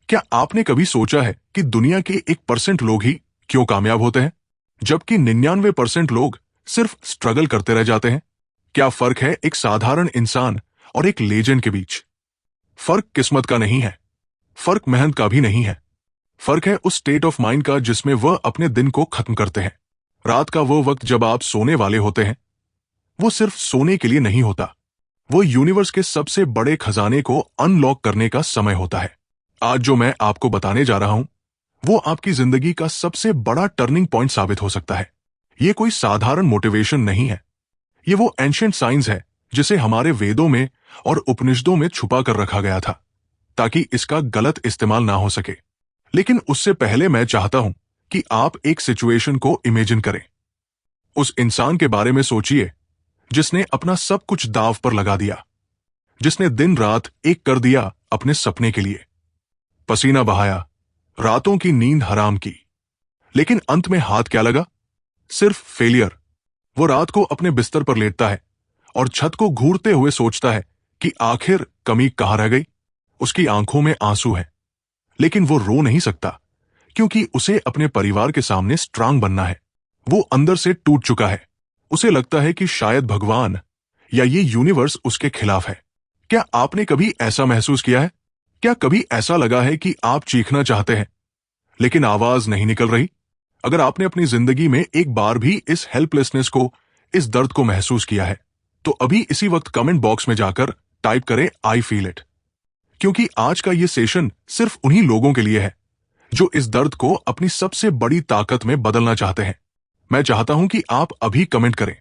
क्या आपने कभी सोचा है कि दुनिया के 1% लोग ही क्यों कामयाब होते हैं, जबकि 99% लोग सिर्फ स्ट्रगल करते रह जाते हैं? क्या फर्क है एक साधारण इंसान और एक लेजेंड के बीच? फर्क किस्मत का नहीं है, फर्क मेहनत का भी नहीं है। फर्क है उस स्टेट ऑफ माइंड का जिसमें वह अपने दिन को खत्म करते हैं। रात का वो वक्त जब आप सोने वाले होते हैं, वो सिर्फ सोने के लिए नहीं होता, वो यूनिवर्स के सबसे बड़े खजाने को अनलॉक करने का समय होता है। आज जो मैं आपको बताने जा रहा हूं, वो आपकी जिंदगी का सबसे बड़ा टर्निंग पॉइंट साबित हो सकता है। ये कोई साधारण मोटिवेशन नहीं है, ये वो एंशिएंट साइंस है जिसे हमारे वेदों में और उपनिषदों में छुपा कर रखा गया था, ताकि इसका गलत इस्तेमाल ना हो सके। लेकिन उससे पहले मैं चाहता हूं कि आप एक सिचुएशन को इमेजिन करें। उस इंसान के बारे में सोचिए जिसने अपना सब कुछ दांव पर लगा दिया, जिसने दिन रात एक कर दिया अपने सपने के लिए, पसीना बहाया, रातों की नींद हराम की, लेकिन अंत में हाथ क्या लगा? सिर्फ फेलियर। वो रात को अपने बिस्तर पर लेटता है और छत को घूरते हुए सोचता है कि आखिर कमी कहां रह गई। उसकी आंखों में आंसू है, लेकिन वो रो नहीं सकता, क्योंकि उसे अपने परिवार के सामने स्ट्रांग बनना है। वो अंदर से टूट चुका है। उसे लगता है कि शायद भगवान या ये यूनिवर्स उसके खिलाफ है। क्या आपने कभी ऐसा महसूस किया है? क्या कभी ऐसा लगा है कि आप चीखना चाहते हैं, लेकिन आवाज नहीं निकल रही? अगर आपने अपनी जिंदगी में एक बार भी इस हेल्पलेसनेस को, इस दर्द को महसूस किया है, तो अभी इसी वक्त कमेंट बॉक्स में जाकर टाइप करें आई फील इट, क्योंकि आज का ये सेशन सिर्फ उन्हीं लोगों के लिए है जो इस दर्द को अपनी सबसे बड़ी ताकत में बदलना चाहते हैं। मैं चाहता हूं कि आप अभी कमेंट करें,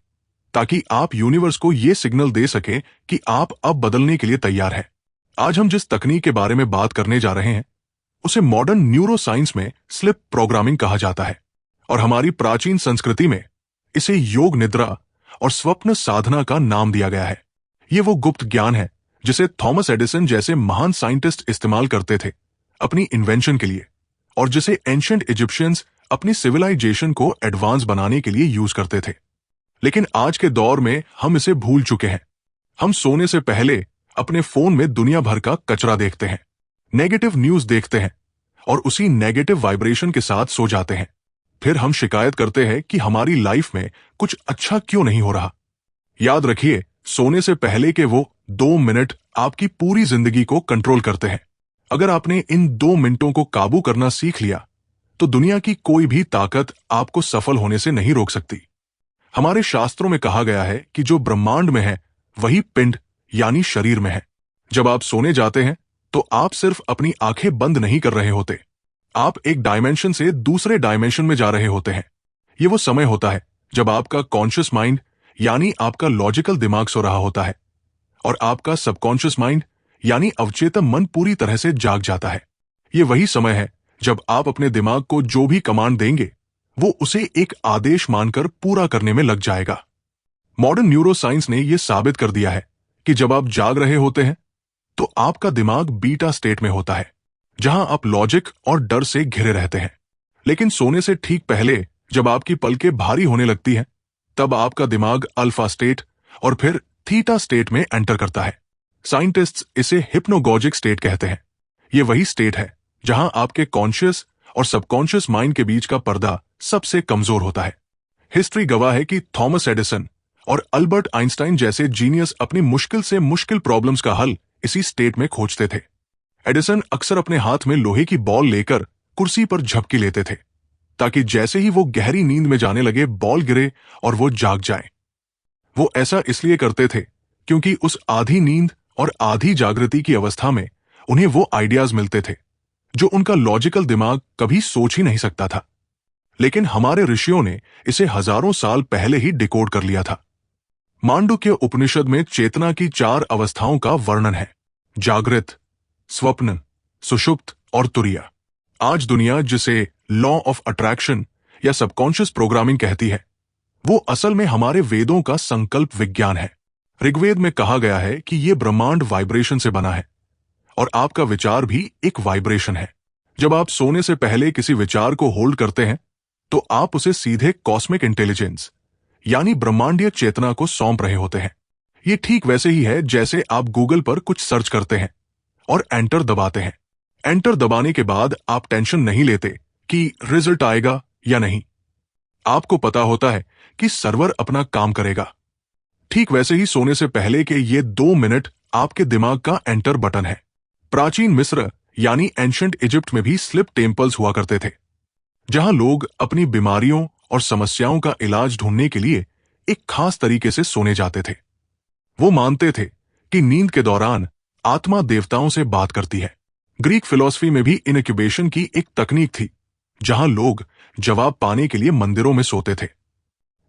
ताकि आप यूनिवर्स को यह सिग्नल दे सकें कि आप अब बदलने के लिए तैयार हैं। आज हम जिस तकनीक के बारे में बात करने जा रहे हैं, उसे मॉडर्न न्यूरो साइंस में स्लिप प्रोग्रामिंग कहा जाता है, और हमारी प्राचीन संस्कृति में इसे योग निद्रा और स्वप्न साधना का नाम दिया गया है। ये वो गुप्त ज्ञान है जिसे थॉमस एडिसन जैसे महान साइंटिस्ट इस्तेमाल करते थे अपनी इन्वेंशन के लिए, और जिसे एंशिएंट इजिप्शियंस अपनी सिविलाइजेशन को एडवांस बनाने के लिए यूज करते थे। लेकिन आज के दौर में हम इसे भूल चुके हैं। हम सोने से पहले अपने फोन में दुनिया भर का कचरा देखते हैं, नेगेटिव न्यूज देखते हैं, और उसी नेगेटिव वाइब्रेशन के साथ सो जाते हैं। फिर हम शिकायत करते हैं कि हमारी लाइफ में कुछ अच्छा क्यों नहीं हो रहा। याद रखिए, सोने से पहले के वो 2 मिनट आपकी पूरी जिंदगी को कंट्रोल करते हैं। अगर आपने इन 2 मिनटों को काबू करना सीख लिया, तो दुनिया की कोई भी ताकत आपको सफल होने से नहीं रोक सकती। हमारे शास्त्रों में कहा गया है कि जो ब्रह्मांड में है वही पिंड यानी शरीर में है। जब आप सोने जाते हैं, तो आप सिर्फ अपनी आंखें बंद नहीं कर रहे होते, आप एक डायमेंशन से दूसरे डायमेंशन में जा रहे होते हैं। ये वो समय होता है जब आपका कॉन्शियस माइंड यानी आपका लॉजिकल दिमाग सो रहा होता है, और आपका सबकॉन्शियस माइंड यानी अवचेतन मन पूरी तरह से जाग जाता है। ये वही समय है जब आप अपने दिमाग को जो भी कमांड देंगे, वो उसे एक आदेश मानकर पूरा करने में लग जाएगा। मॉडर्न न्यूरो साइंस ने यह साबित कर दिया है कि जब आप जाग रहे होते हैं, तो आपका दिमाग बीटा स्टेट में होता है, जहां आप लॉजिक और डर से घिरे रहते हैं। लेकिन सोने से ठीक पहले जब आपकी पलकें भारी होने लगती हैं, तब आपका दिमाग अल्फा स्टेट और फिर थीटा स्टेट में एंटर करता है। साइंटिस्ट्स इसे हिप्नोगॉजिक स्टेट कहते हैं। यह वही स्टेट है जहां आपके कॉन्शियस और सबकॉन्शियस माइंड के बीच का पर्दा सबसे कमजोर होता है। हिस्ट्री गवाह है कि थॉमस एडिसन और अल्बर्ट आइंस्टाइन जैसे जीनियस अपनी मुश्किल से मुश्किल प्रॉब्लम्स का हल इसी स्टेट में खोजते थे। एडिसन अक्सर अपने हाथ में लोहे की बॉल लेकर कुर्सी पर झपकी लेते थे, ताकि जैसे ही वो गहरी नींद में जाने लगे, बॉल गिरे और वो जाग जाए। वो ऐसा इसलिए करते थे क्योंकि उस आधी नींद और आधी जागृति की अवस्था में उन्हें वो आइडियाज मिलते थे जो उनका लॉजिकल दिमाग कभी सोच ही नहीं सकता था। लेकिन हमारे ऋषियों ने इसे हजारों साल पहले ही डिकोड कर लिया था। मांडुक्य उपनिषद में चेतना की 4 अवस्थाओं का वर्णन है: जागृत, स्वप्न, सुषुप्त और तुरिया। आज दुनिया जिसे लॉ ऑफ अट्रैक्शन या सबकॉन्शियस प्रोग्रामिंग कहती है, वो असल में हमारे वेदों का संकल्प विज्ञान है। ऋग्वेद में कहा गया है कि यह ब्रह्मांड वाइब्रेशन से बना है, और आपका विचार भी एक वाइब्रेशन है। जब आप सोने से पहले किसी विचार को होल्ड करते हैं, तो आप उसे सीधे कॉस्मिक इंटेलिजेंस यानी ब्रह्मांडीय चेतना को सौंप रहे होते हैं। ये ठीक वैसे ही है जैसे आप गूगल पर कुछ सर्च करते हैं और एंटर दबाते हैं। एंटर दबाने के बाद आप टेंशन नहीं लेते कि रिजल्ट आएगा या नहीं। आपको पता होता है कि सर्वर अपना काम करेगा। ठीक वैसे ही सोने से पहले के ये 2 मिनट आपके दिमाग का एंटर बटन है। प्राचीन मिस्र यानी एंशंट इजिप्ट में भी स्लिप टेम्पल्स हुआ करते थे, जहां लोग अपनी बीमारियों और समस्याओं का इलाज ढूंढने के लिए एक खास तरीके से सोने जाते थे। वो मानते थे कि नींद के दौरान आत्मा देवताओं से बात करती है। ग्रीक फिलॉसफी में भी इनक्यूबेशन की एक तकनीक थी, जहां लोग जवाब पाने के लिए मंदिरों में सोते थे।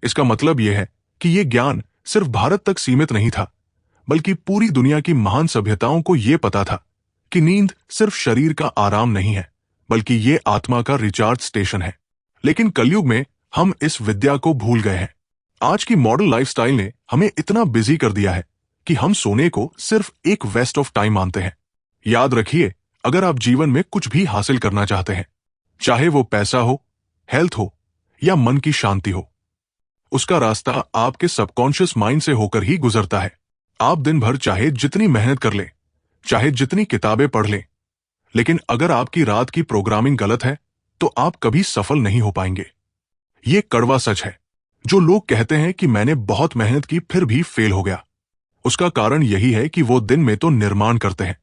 इसका मतलब यह है कि यह ज्ञान सिर्फ भारत तक सीमित नहीं था, बल्कि पूरी दुनिया की महान सभ्यताओं को यह पता था कि नींद सिर्फ शरीर का आराम नहीं है, बल्कि ये आत्मा का रिचार्ज स्टेशन है। लेकिन कलयुग में हम इस विद्या को भूल गए हैं। आज की मॉडर्न लाइफस्टाइल ने हमें इतना बिजी कर दिया है कि हम सोने को सिर्फ एक वेस्ट ऑफ टाइम मानते हैं। याद रखिए, अगर आप जीवन में कुछ भी हासिल करना चाहते हैं, चाहे वो पैसा हो, हेल्थ हो या मन की शांति हो, उसका रास्ता आपके सबकॉन्शियस माइंड से होकर ही गुजरता है। आप दिन भर चाहे जितनी मेहनत कर लें, चाहे जितनी किताबें पढ़ लें, लेकिन अगर आपकी रात की प्रोग्रामिंग गलत है तो आप कभी सफल नहीं हो पाएंगे। ये कड़वा सच है। जो लोग कहते हैं कि मैंने बहुत मेहनत की फिर भी फेल हो गया, उसका कारण यही है कि वो दिन में तो निर्माण करते हैं,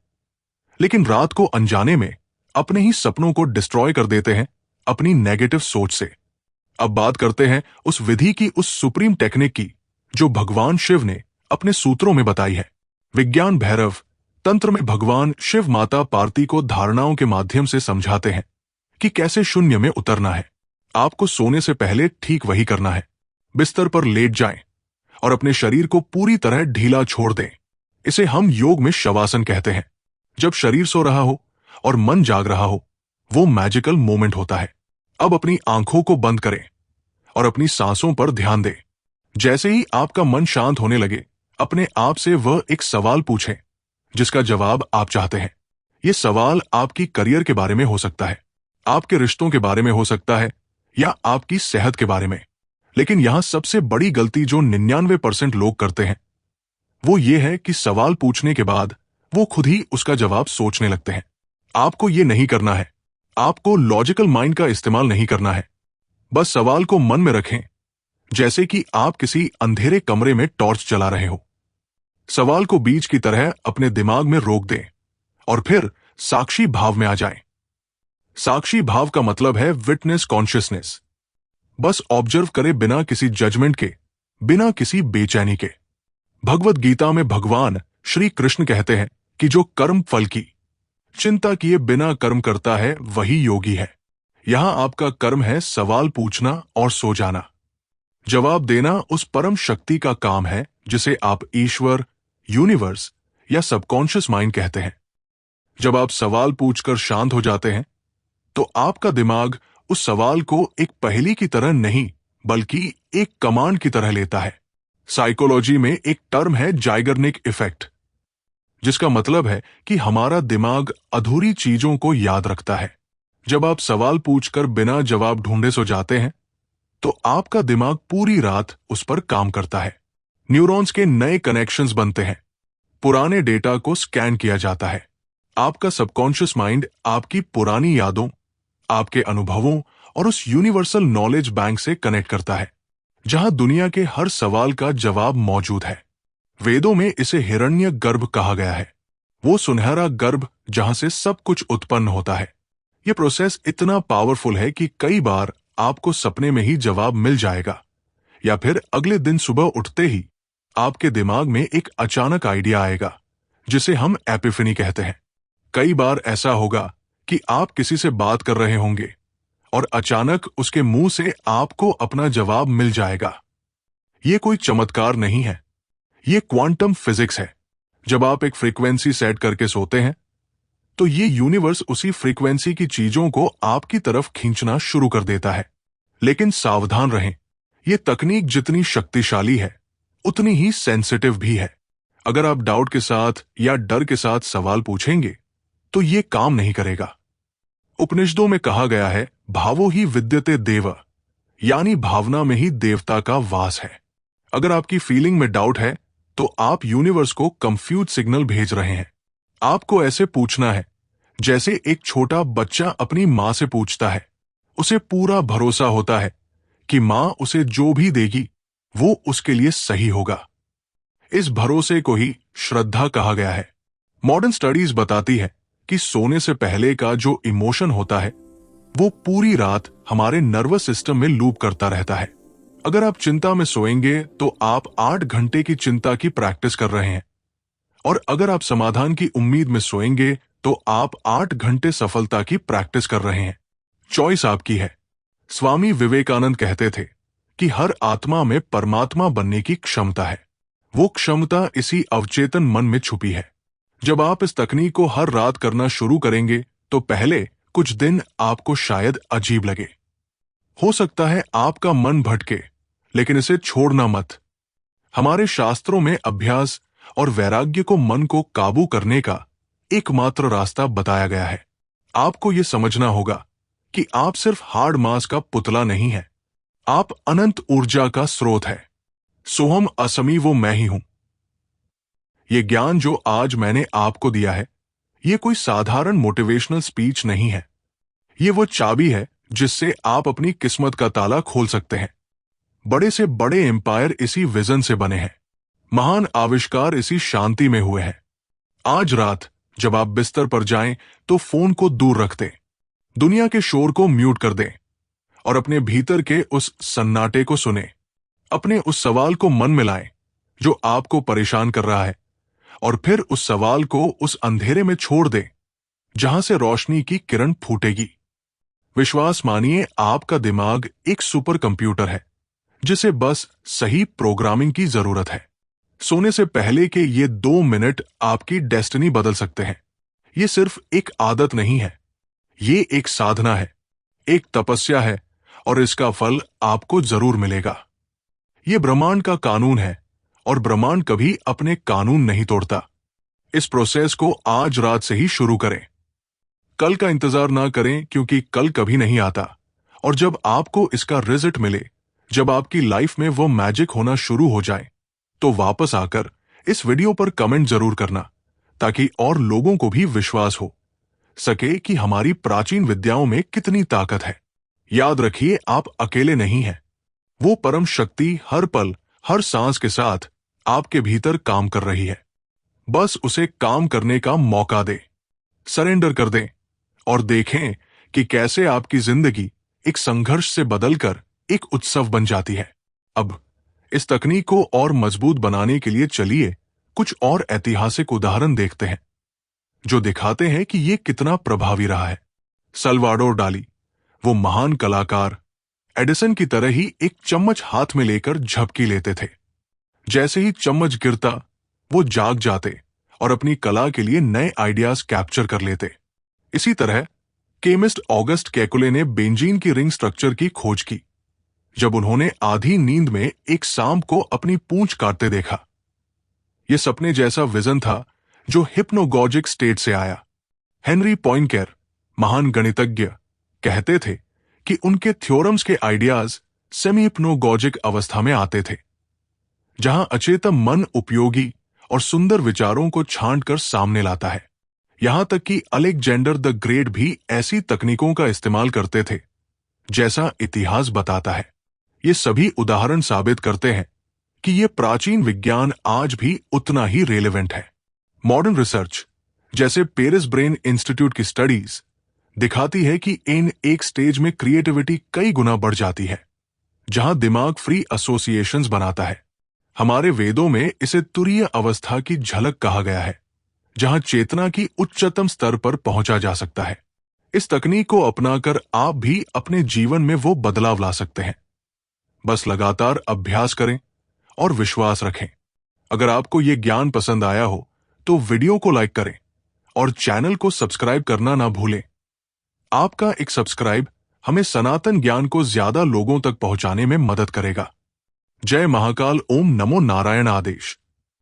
लेकिन रात को अनजाने में अपने ही सपनों को डिस्ट्रॉय कर देते हैं अपनी नेगेटिव सोच से। अब बात करते हैं उस विधि की, उस सुप्रीम टेक्निक की जो भगवान शिव ने अपने सूत्रों में बताई है। विज्ञान भैरव तंत्र में भगवान शिव माता पार्वती को धारणाओं के माध्यम से समझाते हैं कि कैसे शून्य में उतरना है। आपको सोने से पहले ठीक वही करना है। बिस्तर पर लेट जाएं और अपने शरीर को पूरी तरह ढीला छोड़ दें। इसे हम योग में शवासन कहते हैं। जब शरीर सो रहा हो और मन जाग रहा हो, वो मैजिकल मोमेंट होता है। अब अपनी आंखों को बंद करें और अपनी सांसों पर ध्यान दें। जैसे ही आपका मन शांत होने लगे, अपने आप से वह एक सवाल पूछें जिसका जवाब आप चाहते हैं। यह सवाल आपकी करियर के बारे में हो सकता है, आपके रिश्तों के बारे में हो सकता है, या आपकी सेहत के बारे में। लेकिन यहां सबसे बड़ी गलती जो 99% लोग करते हैं, वो ये है कि सवाल पूछने के बाद वो खुद ही उसका जवाब सोचने लगते हैं। आपको ये नहीं करना है। आपको लॉजिकल माइंड का इस्तेमाल नहीं करना है। बस सवाल को मन में रखें, जैसे कि आप किसी अंधेरे कमरे में टॉर्च जला रहे हो। सवाल को बीज की तरह अपने दिमाग में रोक दें और फिर साक्षी भाव में आ जाएं। साक्षी भाव का मतलब है विटनेस कॉन्शियसनेस। बस ऑब्जर्व करें बिना किसी जजमेंट के, बिना किसी बेचैनी के। भगवत गीता में भगवान श्री कृष्ण कहते हैं कि जो कर्म फल की चिंता किए बिना कर्म करता है वही योगी है। यहां आपका कर्म है सवाल पूछना और सो जाना। जवाब देना उस परम शक्ति का काम है जिसे आप ईश्वर, यूनिवर्स या सबकॉन्शियस माइंड कहते हैं। जब आप सवाल पूछकर शांत हो जाते हैं, तो आपका दिमाग उस सवाल को एक पहेली की तरह नहीं, बल्कि एक कमांड की तरह लेता है। साइकोलॉजी में एक टर्म है जाइगर्निक इफेक्ट, जिसका मतलब है कि हमारा दिमाग अधूरी चीजों को याद रखता है। जब आप सवाल पूछकर बिना जवाब ढूंढे सो जाते हैं, तो आपका दिमाग पूरी रात उस पर काम करता है। न्यूरॉन्स के नए कनेक्शंस बनते हैं, पुराने डेटा को स्कैन किया जाता है। आपका सबकॉन्शियस माइंड आपकी पुरानी यादों, आपके अनुभवों और उस यूनिवर्सल नॉलेज बैंक से कनेक्ट करता है, जहां दुनिया के हर सवाल का जवाब मौजूद है। वेदों में इसे हिरण्य गर्भ कहा गया है, वो सुनहरा गर्भ जहां से सब कुछ उत्पन्न होता है। यह प्रोसेस इतना पावरफुल है कि कई बार आपको सपने में ही जवाब मिल जाएगा, या फिर अगले दिन सुबह उठते ही आपके दिमाग में एक अचानक आइडिया आएगा, जिसे हम एपिफनी कहते हैं। कई बार ऐसा होगा कि आप किसी से बात कर रहे होंगे और अचानक उसके मुंह से आपको अपना जवाब मिल जाएगा। यह कोई चमत्कार नहीं है, यह क्वांटम फिजिक्स है। जब आप एक फ्रीक्वेंसी सेट करके सोते हैं, तो ये यूनिवर्स उसी फ्रीक्वेंसी की चीजों को आपकी तरफ खींचना शुरू कर देता है। लेकिन सावधान रहें, यह तकनीक जितनी शक्तिशाली है, उतनी ही सेंसिटिव भी है। अगर आप डाउट के साथ या डर के साथ सवाल पूछेंगे, तो ये काम नहीं करेगा। उपनिषदों में कहा गया है, भावो ही विद्यते देव, यानी भावना में ही देवता का वास है। अगर आपकी फीलिंग में डाउट है, तो आप यूनिवर्स को कंफ्यूज सिग्नल भेज रहे हैं। आपको ऐसे पूछना है जैसे एक छोटा बच्चा अपनी माँ से पूछता है, उसे पूरा भरोसा होता है कि माँ उसे जो भी देगी वो उसके लिए सही होगा। इस भरोसे को ही श्रद्धा कहा गया है। मॉडर्न स्टडीज बताती है कि सोने से पहले का जो इमोशन होता है वो पूरी रात हमारे नर्वस सिस्टम में लूप करता रहता है। अगर आप चिंता में सोएंगे तो आप 8 घंटे की चिंता की प्रैक्टिस कर रहे हैं, और अगर आप समाधान की उम्मीद में सोएंगे तो आप 8 घंटे सफलता की प्रैक्टिस कर रहे हैं। चॉइस आपकी है। स्वामी विवेकानंद कहते थे कि हर आत्मा में परमात्मा बनने की क्षमता है। वो क्षमता इसी अवचेतन मन में छुपी है। जब आप इस तकनीक को हर रात करना शुरू करेंगे तो पहले कुछ दिन आपको शायद अजीब लगे। हो सकता है आपका मन भटके, लेकिन इसे छोड़ना मत। हमारे शास्त्रों में अभ्यास और वैराग्य को मन को काबू करने का एकमात्र रास्ता बताया गया है। आपको यह समझना होगा कि आप सिर्फ हार्ड मास का पुतला नहीं है, आप अनंत ऊर्जा का स्रोत है। सोहम असमी वो मैं ही हूं। यह ज्ञान जो आज मैंने आपको दिया है, यह कोई साधारण मोटिवेशनल स्पीच नहीं है। यह वो चाबी है जिससे आप अपनी किस्मत का ताला खोल सकते हैं। बड़े से बड़े एम्पायर इसी विजन से बने हैं। महान आविष्कार इसी शांति में हुए हैं। आज रात जब आप बिस्तर पर जाएं तो फोन को दूर रख दें, दुनिया के शोर को म्यूट कर दें और अपने भीतर के उस सन्नाटे को सुने। अपने उस सवाल को मन में लाएं जो आपको परेशान कर रहा है, और फिर उस सवाल को उस अंधेरे में छोड़ दें जहां से रोशनी की किरण फूटेगी। विश्वास मानिए, आपका दिमाग एक सुपर कंप्यूटर है जिसे बस सही प्रोग्रामिंग की जरूरत है। सोने से पहले के ये 2 मिनट आपकी डेस्टिनी बदल सकते हैं। ये सिर्फ एक आदत नहीं है, ये एक साधना है, एक तपस्या है, और इसका फल आपको जरूर मिलेगा। ये ब्रह्मांड का कानून है, और ब्रह्मांड कभी अपने कानून नहीं तोड़ता। इस प्रोसेस को आज रात से ही शुरू करें। कल का इंतजार ना करें, क्योंकि कल कभी नहीं आता। और जब आपको इसका रिजल्ट मिले, जब आपकी लाइफ में वो मैजिक होना शुरू हो जाए, तो वापस आकर इस वीडियो पर कमेंट जरूर करना, ताकि और लोगों को भी विश्वास हो सके कि हमारी प्राचीन विद्याओं में कितनी ताकत है। याद रखिए, आप अकेले नहीं हैं। वो परम शक्ति हर पल, हर सांस के साथ आपके भीतर काम कर रही है। बस उसे काम करने का मौका दें, सरेंडर कर दें, और देखें कि कैसे आपकी जिंदगी एक संघर्ष से बदलकर एक उत्सव बन जाती है। अब इस तकनीक को और मजबूत बनाने के लिए चलिए कुछ और ऐतिहासिक उदाहरण देखते हैं जो दिखाते हैं कि यह कितना प्रभावी रहा है। सल्वाडोर डाली, वो महान कलाकार, एडिसन की तरह ही एक चम्मच हाथ में लेकर झपकी लेते थे। जैसे ही चम्मच गिरता, वो जाग जाते और अपनी कला के लिए नए आइडियाज कैप्चर कर लेते। इसी तरह केमिस्ट ऑगस्ट केकुले ने बेंजीन की रिंग स्ट्रक्चर की खोज की, जब उन्होंने आधी नींद में एक सांप को अपनी पूंछ काटते देखा। यह सपने जैसा विजन था जो हिप्नोगॉजिक स्टेट से आया। हेनरी पॉइंकर, महान गणितज्ञ, कहते थे कि उनके थ्योरम्स के आइडियाज सेमी हिप्नोगॉजिक अवस्था में आते थे, जहां अचेतन मन उपयोगी और सुंदर विचारों को छांटकर सामने लाता है। यहां तक कि अलेक्जेंडर द ग्रेट भी ऐसी तकनीकों का इस्तेमाल करते थे, जैसा इतिहास बताता है। ये सभी उदाहरण साबित करते हैं कि ये प्राचीन विज्ञान आज भी उतना ही रेलेवेंट है। मॉडर्न रिसर्च, जैसे पेरिस ब्रेन इंस्टीट्यूट की स्टडीज, दिखाती है कि इन एक स्टेज में क्रिएटिविटी कई गुना बढ़ जाती है, जहां दिमाग फ्री एसोसिएशंस बनाता है। हमारे वेदों में इसे तुरीय अवस्था की झलक कहा गया है, जहां चेतना की उच्चतम स्तर पर पहुंचा जा सकता है। इस तकनीक को अपनाकर आप भी अपने जीवन में वो बदलाव ला सकते हैं। बस लगातार अभ्यास करें और विश्वास रखें। अगर आपको ये ज्ञान पसंद आया हो तो वीडियो को लाइक करें और चैनल को सब्सक्राइब करना ना भूलें। आपका एक सब्सक्राइब हमें सनातन ज्ञान को ज्यादा लोगों तक पहुंचाने में मदद करेगा। जय महाकाल। ओम नमो नारायण आदेश।